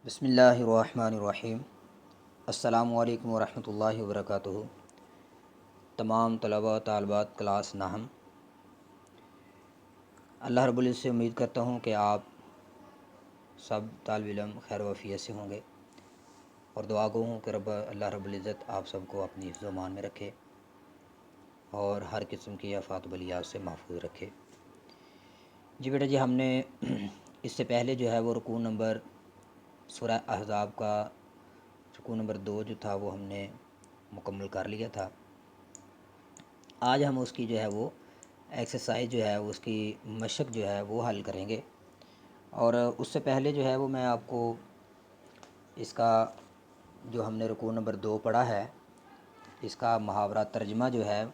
بسم اللہ الرحمن الرحیم۔ السلام علیکم ورحمۃ اللہ وبرکاتہ۔ تمام طلباء و طالبات کلاس نحم، اللہ رب العزت سے امید کرتا ہوں کہ آپ سب طالب علم خیر و عافیت سے ہوں گے، اور دعا گو ہوں کہ اللہ رب العزت آپ سب کو اپنی حفظ و امان میں رکھے اور ہر قسم کی آفات و بلیات سے محفوظ رکھے۔ جی بیٹا جی، ہم نے اس سے پہلے جو ہے وہ رکوع نمبر سورہ احزاب کا رکوع نمبر 2 جو تھا وہ ہم نے مکمل کر لیا تھا۔ آج ہم اس کی جو ہے وہ ایکسرسائز جو ہے اس کی مشق جو ہے وہ حل کریں گے، اور اس سے پہلے جو ہے وہ میں آپ کو اس کا جو ہم نے رکوع نمبر 2 پڑھا ہے اس کا محاورہ ترجمہ جو ہے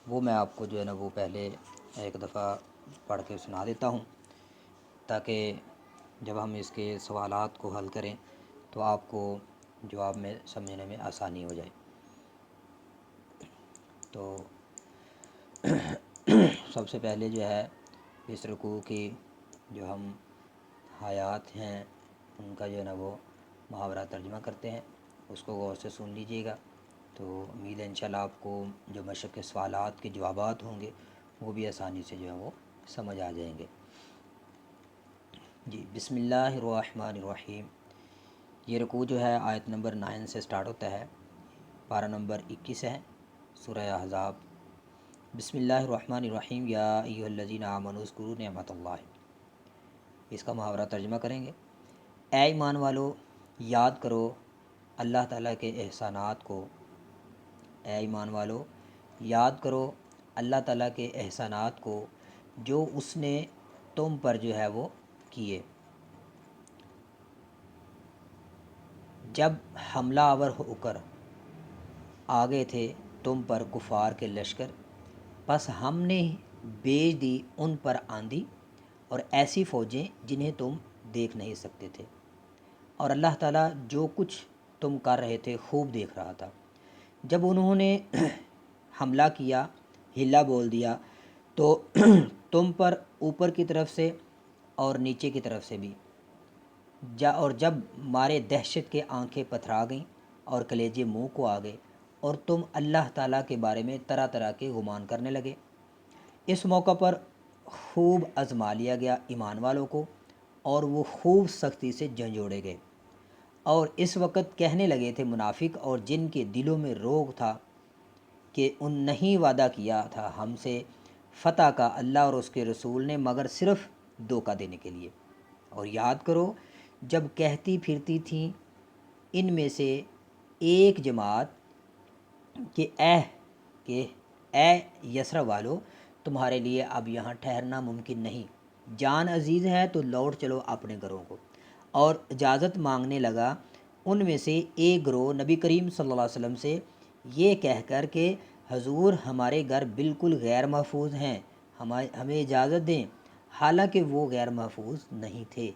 وہ میں آپ کو جو ہے نا وہ پہلے ایک دفعہ پڑھ کے سنا دیتا ہوں، تاکہ جب ہم اس کے سوالات کو حل کریں تو آپ کو جواب میں سمجھنے میں آسانی ہو جائے۔ تو سب سے پہلے جو ہے اس رکوع کی جو ہم آیات ہیں ان کا جو ہے نا وہ محاورہ ترجمہ کرتے ہیں، اس کو غور سے سن لیجیے گا، تو امید ہے انشاءاللہ آپ کو جو مشق کے سوالات کے جوابات ہوں گے وہ بھی آسانی سے جو ہے وہ سمجھ آ جائیں گے۔ جی بسم اللہ الرحمن الرحیم۔ یہ رکوع جو ہے آیت نمبر 9 سے سٹارٹ ہوتا ہے، پارہ نمبر 21 ہے، سورہ احزاب۔ بسم اللہ الرحمن الرحیم، یا ایھا الذین آمنوا اذکروا نعمت اللہ۔ اس کا محاورہ ترجمہ کریں گے۔ اے ایمان والو، یاد کرو اللہ تعالیٰ کے احسانات کو۔ اے ایمان والو، یاد کرو اللہ تعالیٰ کے احسانات کو جو اس نے تم پر جو ہے وہ کیے، جب حملہ آور ہو کر آگے تھے تم پر کفار کے لشکر، پس ہم نے بھیج دی ان پر آندھی اور ایسی فوجیں جنہیں تم دیکھ نہیں سکتے تھے، اور اللہ تعالیٰ جو کچھ تم کر رہے تھے خوب دیکھ رہا تھا۔ جب انہوں نے حملہ کیا، ہلا بول دیا، تو تم پر اوپر کی طرف سے اور نیچے کی طرف سے بھی اور جب مارے دہشت کے آنکھیں پتھرا گئیں اور کلیجے منہ کو آ گئے، اور تم اللہ تعالیٰ کے بارے میں طرح طرح کے گمان کرنے لگے۔ اس موقع پر خوب آزما لیا گیا ایمان والوں کو، اور وہ خوب سختی سے جھنجھوڑے گئے، اور اس وقت کہنے لگے تھے منافق اور جن کے دلوں میں روگ تھا کہ ان نہیں وعدہ کیا تھا ہم سے فتح کا اللہ اور اس کے رسول نے مگر صرف دھوکہ دینے کے لیے۔ اور یاد کرو جب کہتی پھرتی تھیں ان میں سے ایک جماعت کہ اے یثرب والو، تمہارے لیے اب یہاں ٹھہرنا ممکن نہیں، جان عزیز ہے تو لوٹ چلو اپنے گھروں کو۔ اور اجازت مانگنے لگا ان میں سے ایک گروہ نبی کریم صلی اللہ علیہ وسلم سے یہ کہہ کر کہ حضور ہمارے گھر بالکل غیر محفوظ ہیں، ہمیں اجازت دیں، حالانکہ وہ غیر محفوظ نہیں تھے۔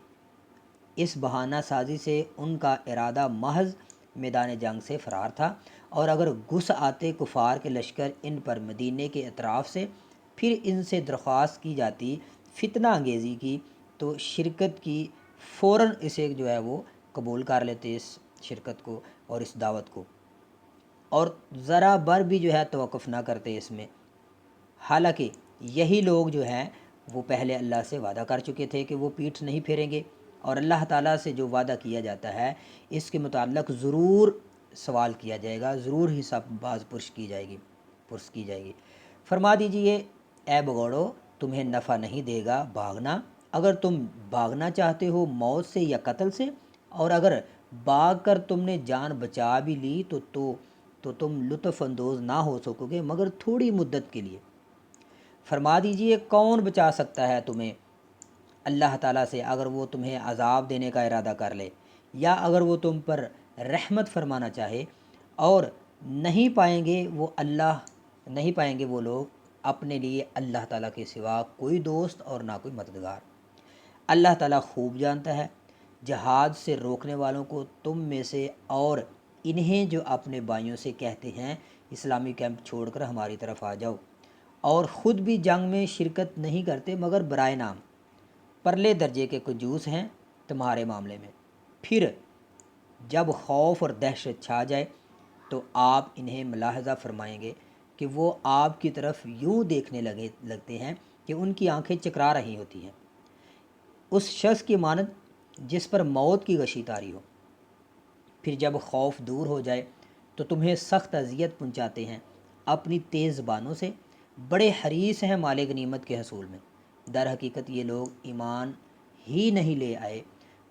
اس بہانہ سازی سے ان کا ارادہ محض میدان جنگ سے فرار تھا، اور اگر گھس آتے کفار کے لشکر ان پر مدینے کے اطراف سے، پھر ان سے درخواست کی جاتی فتنہ انگیزی کی، تو شرکت کی فوراً اسے جو ہے وہ قبول کر لیتے، اس شرکت کو اور اس دعوت کو، اور ذرا بر بھی جو ہے توقف نہ کرتے اس میں۔ حالانکہ یہی لوگ جو ہیں وہ پہلے اللہ سے وعدہ کر چکے تھے کہ وہ پیٹھ نہیں پھیریں گے، اور اللہ تعالیٰ سے جو وعدہ کیا جاتا ہے اس کے متعلق ضرور سوال کیا جائے گا، ضرور حساب باز پرس کی جائے گی۔ فرما دیجئے اے بگوڑو، تمہیں نفع نہیں دے گا بھاگنا، اگر تم بھاگنا چاہتے ہو موت سے یا قتل سے، اور اگر بھاگ کر تم نے جان بچا بھی لی تو تم لطف اندوز نہ ہو سکو گے مگر تھوڑی مدت کے لیے۔ فرما دیجئے کون بچا سکتا ہے تمہیں اللہ تعالیٰ سے اگر وہ تمہیں عذاب دینے کا ارادہ کر لے، یا اگر وہ تم پر رحمت فرمانا چاہے، اور نہیں پائیں گے وہ لوگ اپنے لیے اللہ تعالیٰ کے سوا کوئی دوست اور نہ کوئی مددگار۔ اللہ تعالیٰ خوب جانتا ہے جہاد سے روکنے والوں کو تم میں سے، اور انہیں جو اپنے بھائیوں سے کہتے ہیں اسلامی کیمپ چھوڑ کر ہماری طرف آ جاؤ، اور خود بھی جنگ میں شرکت نہیں کرتے مگر برائے نام، پرلے درجے کے کنجوس ہیں تمہارے معاملے میں۔ پھر جب خوف اور دہشت چھا جائے تو آپ انہیں ملاحظہ فرمائیں گے کہ وہ آپ کی طرف یوں دیکھنے لگتے ہیں کہ ان کی آنکھیں چکرا رہی ہوتی ہیں، اس شخص کی مانند جس پر موت کی غشی طاری ہو۔ پھر جب خوف دور ہو جائے تو تمہیں سخت اذیت پہنچاتے ہیں اپنی تیز زبانوں سے، بڑے حریص ہیں مال غنیمت کے حصول میں، در حقیقت یہ لوگ ایمان ہی نہیں لے آئے،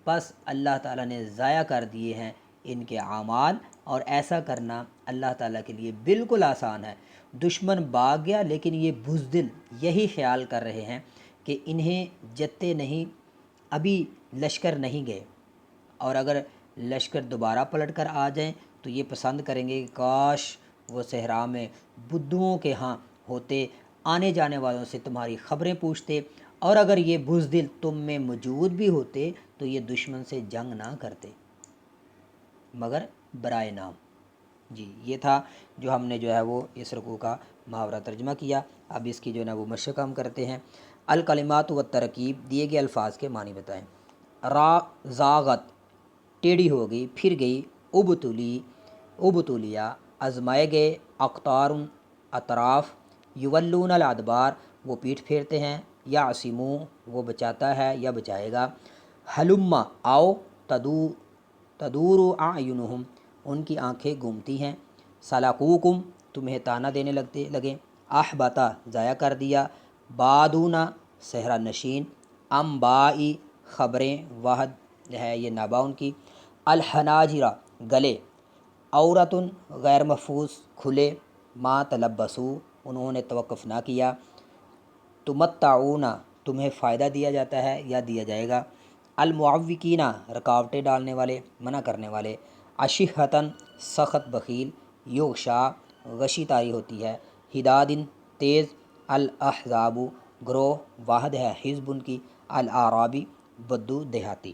بس اللہ تعالیٰ نے ضائع کر دیے ہیں ان کے اعمال، اور ایسا کرنا اللہ تعالیٰ کے لیے بالکل آسان ہے۔ دشمن بھاگ گیا لیکن یہ بزدل یہی خیال کر رہے ہیں کہ انہیں جتے نہیں، ابھی لشکر نہیں گئے، اور اگر لشکر دوبارہ پلٹ کر آ جائیں تو یہ پسند کریں گے کہ کاش وہ صحرا میں بدھوؤں کے ہاں ہوتے، آنے جانے والوں سے تمہاری خبریں پوچھتے، اور اگر یہ بزدل تم میں موجود بھی ہوتے تو یہ دشمن سے جنگ نہ کرتے مگر برائے نام۔ جی یہ تھا جو ہم نے جو ہے وہ اس رکوع کا محاورہ ترجمہ کیا۔ اب اس کی جو ہے نا وہ مشق ہم کرتے ہیں۔ الکلمات و ترکیب، دیے گئے الفاظ کے معنی بتائیں۔ را زاغت ٹیڑھی ہو گئی، پھر گئی، ابتلیا آزمائے گئے، اقطار اطراف، یولون الادبار وہ پیٹھ پھیرتے ہیں، یعصمو وہ بچاتا ہے یا بچائے گا، ہلما آؤ، تدور اعینہم ان کی آنکھیں گھومتی ہیں، سلاقوکم تمہیں تانا دینے لگے، احبتا ضائع کر دیا، بادونا صحرا نشین، امبائی خبریں، واحد ہے یہ نابا ان کی، الحناجرہ گلے، عورتن غیر محفوظ کھلے، ما تلبسو انہوں نے توقف نہ کیا، تمتعون تمہیں فائدہ دیا جاتا ہے یا دیا جائے گا، المعوقین رکاوٹیں ڈالنے والے، منع کرنے والے، اشحتن سخت بخیل، یغشا غشی طاری ہوتی ہے، ہدادن تیز، الاحزاب گروہ، واحد ہے حزب ان کی، الاعرابی بدو دیہاتی۔